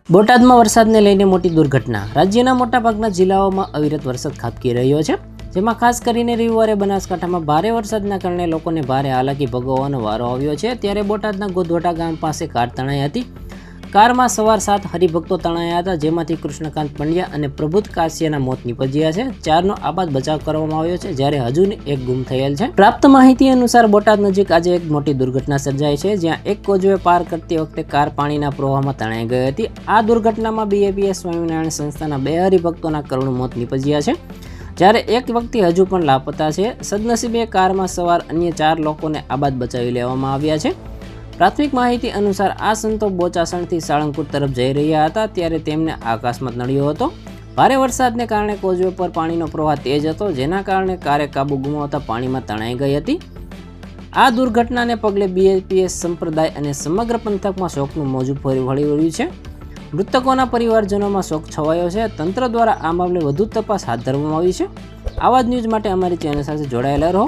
બોટાદમાં વરસાદને લઈને મોટી દુર્ઘટના. રાજ્યના મોટાભાગના જિલ્લાઓમાં અવિરત વરસાદ ખાબકી રહ્યો છે, જેમાં ખાસ કરીને રવિવારે બનાસકાંઠામાં ભારે વરસાદના કારણે લોકોને ભારે હાલાકી ભોગવવાનો વારો આવ્યો છે. ત્યારે બોટાદના ગોધવટા ગામ પાસે કાર તણાઈ હતી. કારમાં સવાર 7 હરિભક્તો તણાયા હતા, જેમાંથી કૃષ્ણકાંત પંડ્યા અને પ્રબુદ્ધ કાસિયાના મોત નીપજ્યા છે. 4નો આબાદ બચાવ કરવામાં આવ્યો છે, જ્યારે હજુ એક ગુમ થયેલ છે. પ્રાપ્ત માહિતી અનુસાર બોટાદ નજીક આજે એક મોટી દુર્ઘટના સર્જાઈ છે, જ્યાં એક કોઝવે પાર કરતી વખતે કાર પાણીના પ્રવાહમાં તણાઈ ગઈ હતી. આ દુર્ઘટનામાં BAPS સ્વામિનારાયણ સંસ્થાના 2 હરિભક્તોના કરુણ મોત નીપજ્યા છે, જ્યારે એક વ્યક્તિ હજુ પણ લાપતા છે. સદનસીબે કારમાં સવાર અન્ય 4 લોકોને આબાદ બચાવી લેવામાં આવ્યા છે. પ્રાથમિક માહિતી અનુસાર આ સંતો બોચાસણથી સાળંગપુર તરફ જઈ રહ્યા હતા, ત્યારે તેમને અકસ્માત નડ્યો હતો. ભારે વરસાદને કારણે કોઝવે પર પાણીનો પ્રવાહ તેજ હતો, જેના કારણે કારે કાબુ ગુમાવતા પાણીમાં તણાઈ ગઈ હતી. આ દુર્ઘટનાને પગલે BAPS સંપ્રદાય અને સમગ્ર પંથકમાં શોકનું મોજું ફરી વળ્યું છે. મૃતકોના પરિવારજનોમાં શોક છવાયો છે. તંત્ર દ્વારા આ મામલે વધુ તપાસ હાથ ધરવામાં આવી છે. આવા જ ન્યૂઝ માટે અમારી ચેનલ સાથે જોડાયેલા રહો.